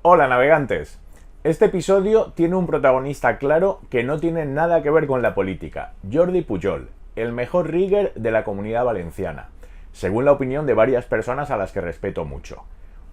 Hola navegantes. Este episodio tiene un protagonista claro que no tiene nada que ver con la política, Jordi Pujol, el mejor rigger de la Comunidad Valenciana, según la opinión de varias personas a las que respeto mucho.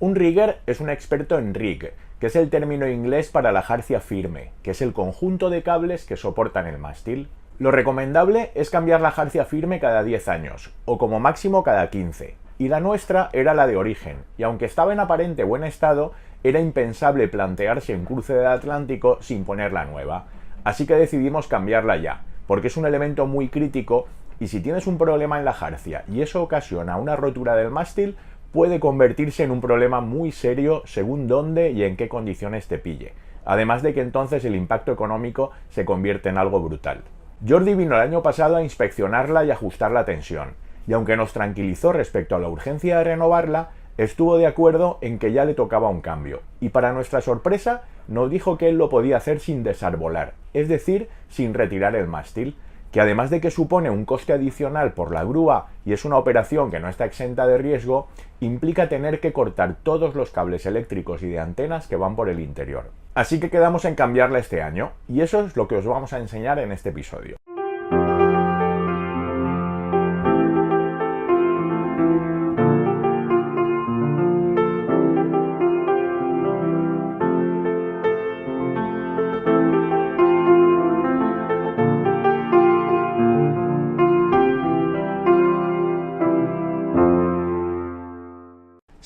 Un rigger es un experto en rig, que es el término inglés para la jarcia firme, que es el conjunto de cables que soportan el mástil. Lo recomendable es cambiar la jarcia firme cada 10 años, o como máximo cada 15, y la nuestra era la de origen, y aunque estaba en aparente buen estado, era impensable plantearse un cruce del Atlántico sin poner la nueva. Así que decidimos cambiarla ya, porque es un elemento muy crítico y si tienes un problema en la jarcia y eso ocasiona una rotura del mástil, puede convertirse en un problema muy serio según dónde y en qué condiciones te pille. Además de que entonces el impacto económico se convierte en algo brutal. Jordi vino el año pasado a inspeccionarla y ajustar la tensión, y aunque nos tranquilizó respecto a la urgencia de renovarla, estuvo de acuerdo en que ya le tocaba un cambio, y para nuestra sorpresa nos dijo que él lo podía hacer sin desarbolar, es decir, sin retirar el mástil, que además de que supone un coste adicional por la grúa y es una operación que no está exenta de riesgo, implica tener que cortar todos los cables eléctricos y de antenas que van por el interior. Así que quedamos en cambiarla este año, y eso es lo que os vamos a enseñar en este episodio.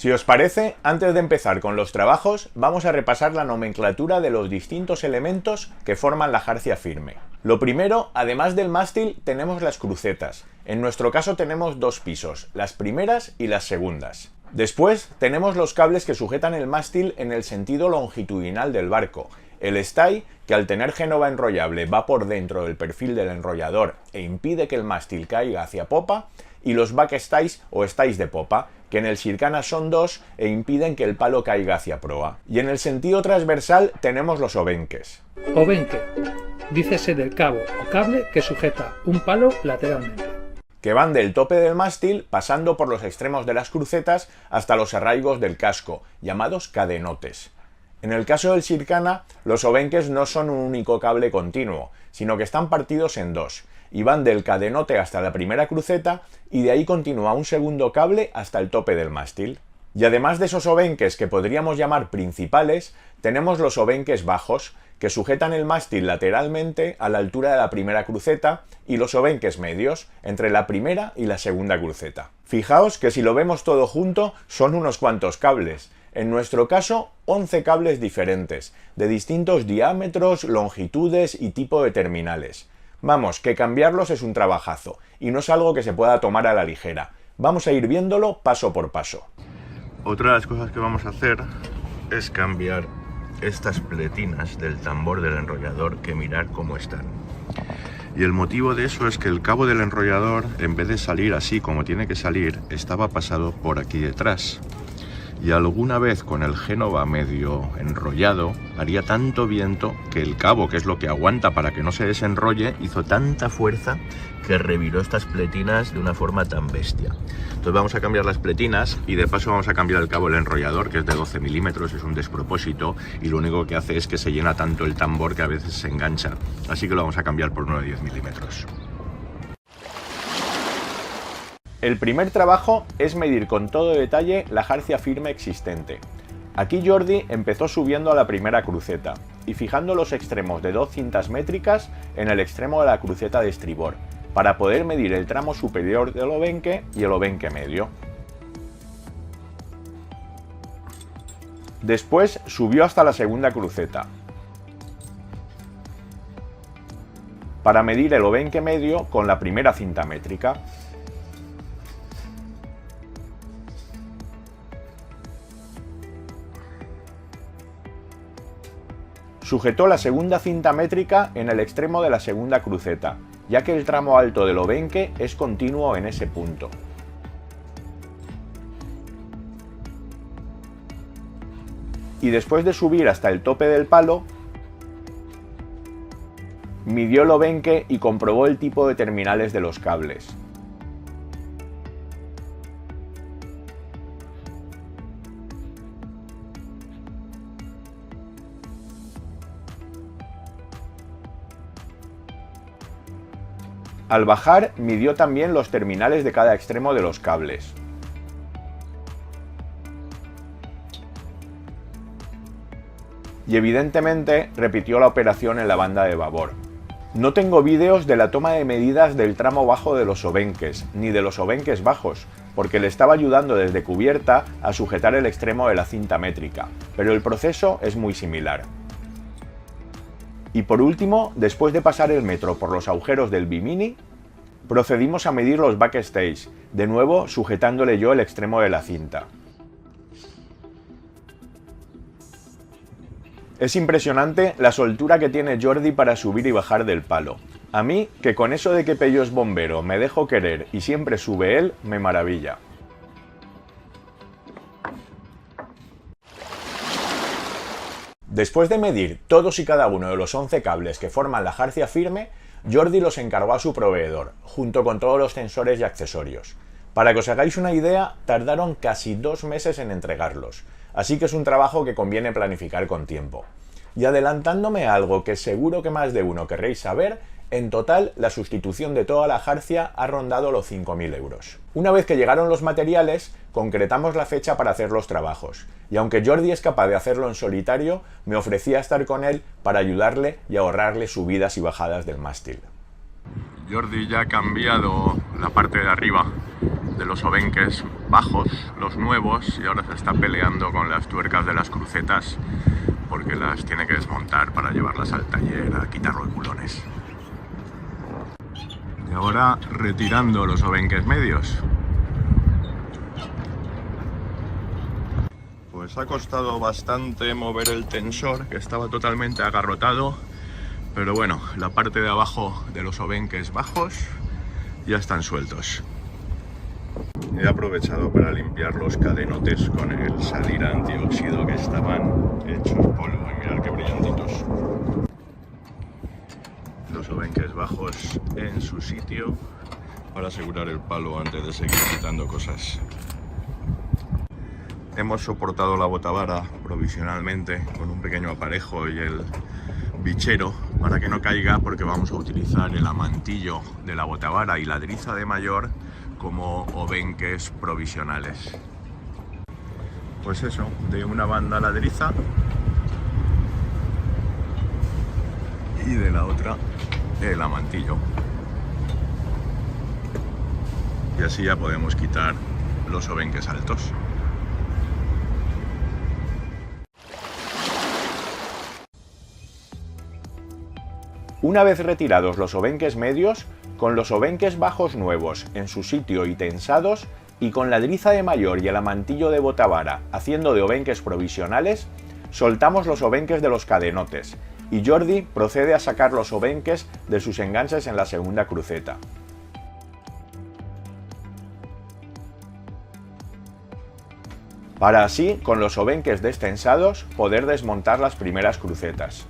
Si os parece, antes de empezar con los trabajos, vamos a repasar la nomenclatura de los distintos elementos que forman la jarcia firme. Lo primero, además del mástil, tenemos las crucetas. En nuestro caso tenemos dos pisos, las primeras y las segundas. Después tenemos los cables que sujetan el mástil en el sentido longitudinal del barco. El stay, que al tener génova enrollable va por dentro del perfil del enrollador e impide que el mástil caiga hacia popa, y los backstays o stays de popa, que en el Sircana son dos e impiden que el palo caiga hacia proa. Y en el sentido transversal tenemos los obenques. Obenque, dícese del cabo o cable que sujeta un palo lateralmente, Que van del tope del mástil pasando por los extremos de las crucetas hasta los arraigos del casco, llamados cadenotes. En el caso del Sircana, los obenques no son un único cable continuo, sino que están partidos en dos, y van del cadenote hasta la primera cruceta y de ahí continúa un segundo cable hasta el tope del mástil. Y además de esos obenques que podríamos llamar principales, tenemos los obenques bajos, que sujetan el mástil lateralmente a la altura de la primera cruceta, y los obenques medios, entre la primera y la segunda cruceta. Fijaos que si lo vemos todo junto, son unos cuantos cables. En nuestro caso, 11 cables diferentes, de distintos diámetros, longitudes y tipo de terminales. Vamos, que cambiarlos es un trabajazo, y no es algo que se pueda tomar a la ligera. Vamos a ir viéndolo paso por paso. Otra de las cosas que vamos a hacer es cambiar estas pletinas del tambor del enrollador, que mirad cómo están. Y el motivo de eso es que el cabo del enrollador, en vez de salir así como tiene que salir, estaba pasado por aquí detrás. Y alguna vez con el génova medio enrollado, haría tanto viento que el cabo, que es lo que aguanta para que no se desenrolle, hizo tanta fuerza que reviró estas pletinas de una forma tan bestia. Entonces vamos a cambiar las pletinas y de paso vamos a cambiar el cabo del enrollador, que es de 12 milímetros, es un despropósito y lo único que hace es que se llena tanto el tambor que a veces se engancha. Así que lo vamos a cambiar por uno de 10 milímetros. El primer trabajo es medir con todo detalle la jarcia firme existente. Aquí Jordi empezó subiendo a la primera cruceta y fijando los extremos de dos cintas métricas en el extremo de la cruceta de estribor, para poder medir el tramo superior del obenque y el obenque medio. Después subió hasta la segunda cruceta para medir el obenque medio con la primera cinta métrica. Sujetó la segunda cinta métrica en el extremo de la segunda cruceta, ya que el tramo alto del obenque es continuo en ese punto. Y después de subir hasta el tope del palo, midió el obenque y comprobó el tipo de terminales de los cables. Al bajar, midió también los terminales de cada extremo de los cables. Y evidentemente repitió la operación en la banda de babor. No tengo vídeos de la toma de medidas del tramo bajo de los obenques, ni de los obenques bajos, porque le estaba ayudando desde cubierta a sujetar el extremo de la cinta métrica, pero el proceso es muy similar. Y por último, después de pasar el metro por los agujeros del Bimini, procedimos a medir los backstage, de nuevo sujetándole yo el extremo de la cinta. Es impresionante la soltura que tiene Jordi para subir y bajar del palo. A mí, que con eso de que Pello es bombero me dejo querer y siempre sube él, me maravilla. Después de medir todos y cada uno de los 11 cables que forman la jarcia firme, Jordi los encargó a su proveedor, junto con todos los tensores y accesorios. Para que os hagáis una idea, tardaron casi 2 meses en entregarlos, así que es un trabajo que conviene planificar con tiempo. Y adelantándome a algo que seguro que más de uno querréis saber, en total la sustitución de toda la jarcia ha rondado los 5.000 euros. Una vez que llegaron los materiales, concretamos la fecha para hacer los trabajos, y aunque Jordi es capaz de hacerlo en solitario, me ofrecía estar con él para ayudarle y ahorrarle subidas y bajadas del mástil. Jordi ya ha cambiado la parte de arriba de los obenques bajos, los nuevos, y ahora se está peleando con las tuercas de las crucetas porque las tiene que desmontar para llevarlas al taller a quitar los bulones. Y ahora retirando los obenques medios. Pues ha costado bastante mover el tensor, que estaba totalmente agarrotado, pero bueno, la parte de abajo de los obenques bajos ya están sueltos. He aprovechado para limpiar los cadenotes con el salir antióxido que estaban hechos polvo, y mirad qué brillantitos. Los obenques bajos en su sitio para asegurar el palo antes de seguir quitando cosas. Hemos soportado la botavara provisionalmente con un pequeño aparejo y el bichero para que no caiga, porque vamos a utilizar el amantillo de la botavara y la driza de mayor como obenques provisionales. Pues eso, de una banda la driza y de la otra el amantillo. Y así ya podemos quitar los obenques altos. Una vez retirados los obenques medios, con los obenques bajos nuevos en su sitio y tensados, y con la driza de mayor y el amantillo de botavara haciendo de obenques provisionales, soltamos los obenques de los cadenotes, y Jordi procede a sacar los obenques de sus enganches en la segunda cruceta. Para así, con los obenques destensados, poder desmontar las primeras crucetas.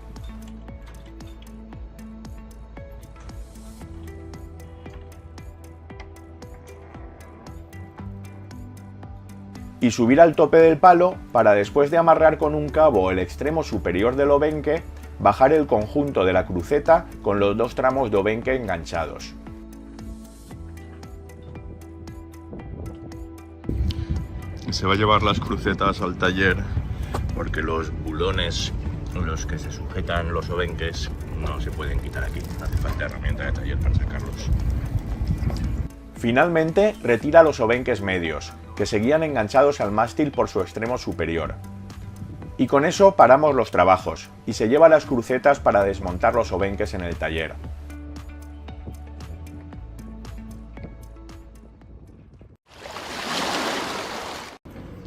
Y subir al tope del palo para, después de amarrar con un cabo el extremo superior del obenque, bajar el conjunto de la cruceta con los 2 tramos de obenque enganchados. Se va a llevar las crucetas al taller porque los bulones en los que se sujetan los obenques no se pueden quitar aquí, hace falta herramienta de taller para sacarlos. Finalmente, retira los obenques medios, que seguían enganchados al mástil por su extremo superior. Y con eso paramos los trabajos, y se lleva las crucetas para desmontar los obenques en el taller.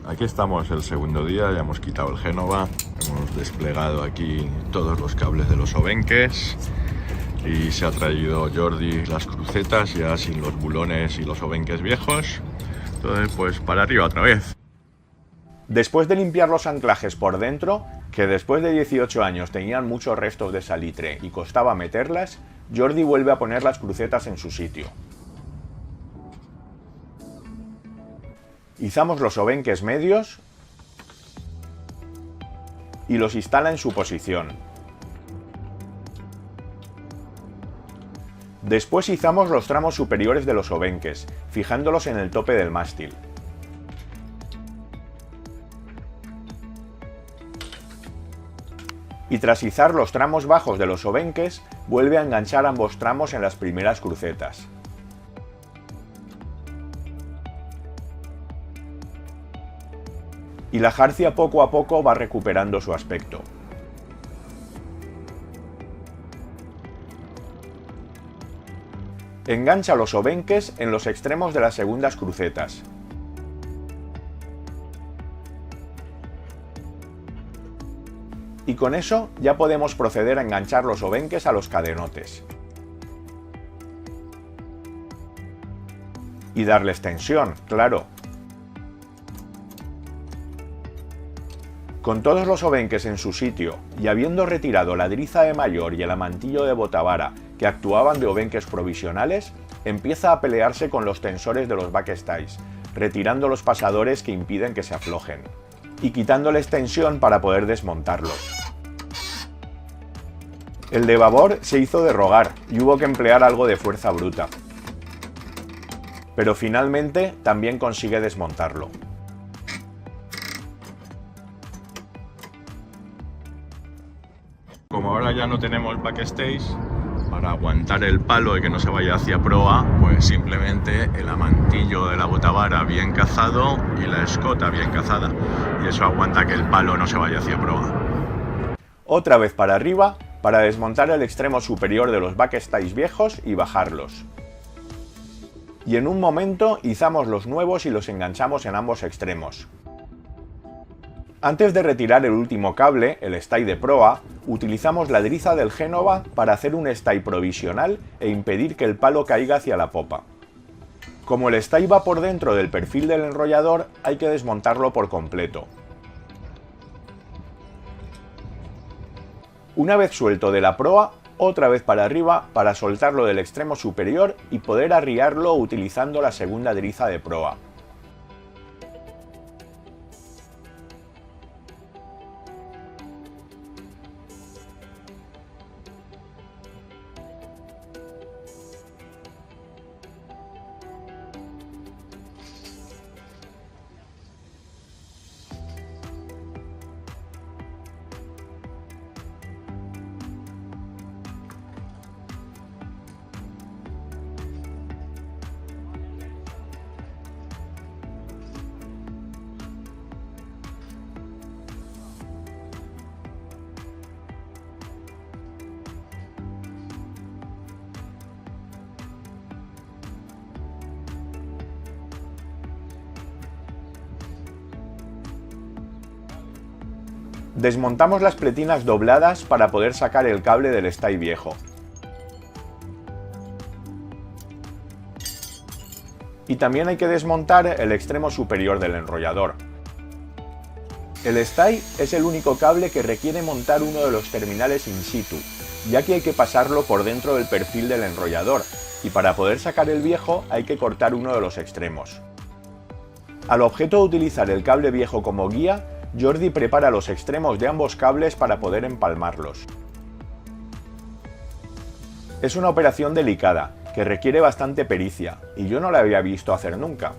Aquí estamos el segundo día, ya hemos quitado el Génova, hemos desplegado aquí todos los cables de los obenques y se ha traído Jordi las crucetas ya sin los bulones y los obenques viejos. Entonces, pues para arriba otra vez. Después de limpiar los anclajes por dentro, que después de 18 años tenían muchos restos de salitre y costaba meterlas, Jordi vuelve a poner las crucetas en su sitio. Izamos los obenques medios y los instala en su posición. Después izamos los tramos superiores de los obenques, fijándolos en el tope del mástil. Y tras izar los tramos bajos de los obenques, vuelve a enganchar ambos tramos en las primeras crucetas. Y la jarcia poco a poco va recuperando su aspecto. Engancha los obenques en los extremos de las segundas crucetas. Y con eso ya podemos proceder a enganchar los obenques a los cadenotes. Y darles tensión, claro. Con todos los obenques en su sitio y habiendo retirado la driza de mayor y el amantillo de botavara que actuaban de obenques provisionales, empieza a pelearse con los tensores de los backstays, retirando los pasadores que impiden que se aflojen, y quitándoles tensión para poder desmontarlos. El de babor se hizo de rogar y hubo que emplear algo de fuerza bruta, pero finalmente también consigue desmontarlo. Como ahora ya no tenemos backstays, para aguantar el palo y que no se vaya hacia proa, pues simplemente el amantillo de la botavara bien cazado y la escota bien cazada, y eso aguanta que el palo no se vaya hacia proa. Otra vez para arriba para desmontar el extremo superior de los backstays viejos y bajarlos. Y en un momento izamos los nuevos y los enganchamos en ambos extremos. Antes de retirar el último cable, el stay de proa, utilizamos la driza del Génova para hacer un stay provisional e impedir que el palo caiga hacia la popa. Como el stay va por dentro del perfil del enrollador, hay que desmontarlo por completo. Una vez suelto de la proa, otra vez para arriba para soltarlo del extremo superior y poder arriarlo utilizando la segunda driza de proa. Desmontamos las pletinas dobladas para poder sacar el cable del stay viejo. Y también hay que desmontar el extremo superior del enrollador. El stay es el único cable que requiere montar uno de los terminales in situ, ya que hay que pasarlo por dentro del perfil del enrollador, y para poder sacar el viejo hay que cortar uno de los extremos. Al objeto de utilizar el cable viejo como guía, Jordi prepara los extremos de ambos cables para poder empalmarlos. Es una operación delicada, que requiere bastante pericia, y yo no la había visto hacer nunca.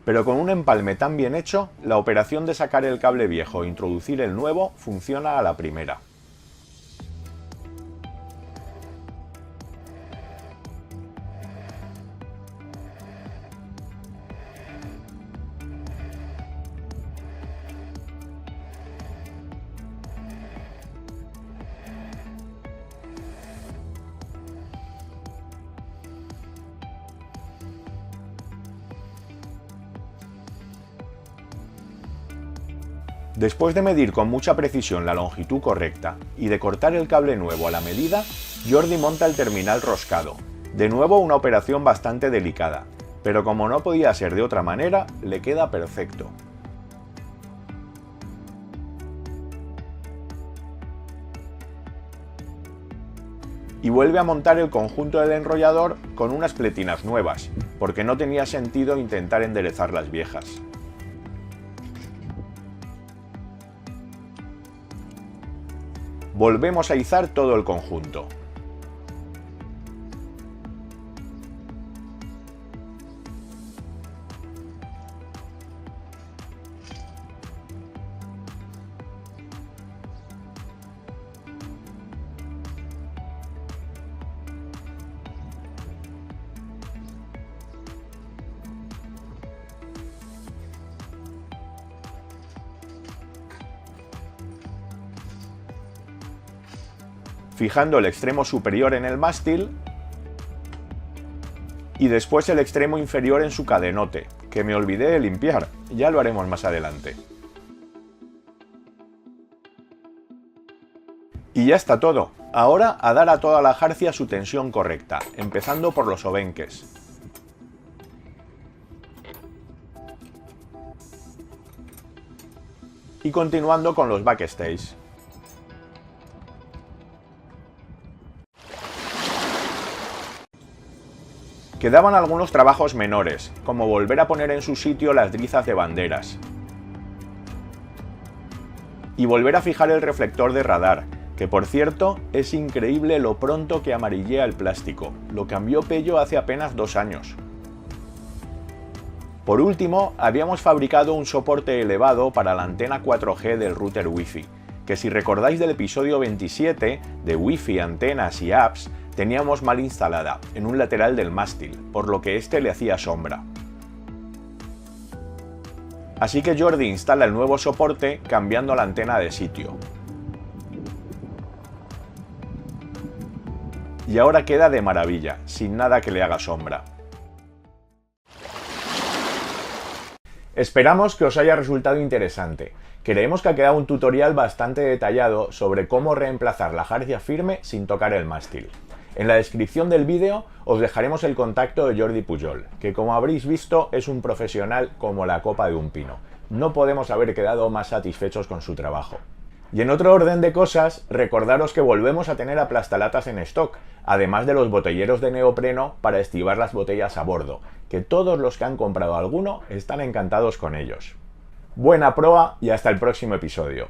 Pero con un empalme tan bien hecho, la operación de sacar el cable viejo e introducir el nuevo funciona a la primera. Después de medir con mucha precisión la longitud correcta y de cortar el cable nuevo a la medida, Jordi monta el terminal roscado. De nuevo una operación bastante delicada, pero como no podía ser de otra manera, le queda perfecto. y vuelve a montar el conjunto del enrollador con unas pletinas nuevas, porque no tenía sentido intentar enderezar las viejas. Volvemos a izar todo el conjunto. Fijando el extremo superior en el mástil y después el extremo inferior en su cadenote, que me olvidé de limpiar, ya lo haremos más adelante. Y ya está todo. Ahora a dar a toda la jarcia su tensión correcta, empezando por los obenques. Y continuando con los backstays. Quedaban algunos trabajos menores, como volver a poner en su sitio las drizas de banderas. Y volver a fijar el reflector de radar, que por cierto, es increíble lo pronto que amarillea el plástico. Lo cambió Pello hace apenas 2 años. Por último, habíamos fabricado un soporte elevado para la antena 4G del router Wi-Fi, que si recordáis del episodio 27 de Wi-Fi, antenas y apps, teníamos mal instalada, en un lateral del mástil, por lo que este le hacía sombra. Así que Jordi instala el nuevo soporte cambiando la antena de sitio. Y ahora queda de maravilla, sin nada que le haga sombra. Esperamos que os haya resultado interesante. Creemos que ha quedado un tutorial bastante detallado sobre cómo reemplazar la jarcia firme sin tocar el mástil. En la descripción del vídeo os dejaremos el contacto de Jordi Pujol, que como habréis visto es un profesional como la copa de un pino. No podemos haber quedado más satisfechos con su trabajo. Y en otro orden de cosas, recordaros que volvemos a tener aplastalatas en stock, además de los botelleros de neopreno para estivar las botellas a bordo, que todos los que han comprado alguno están encantados con ellos. Buena proa y hasta el próximo episodio.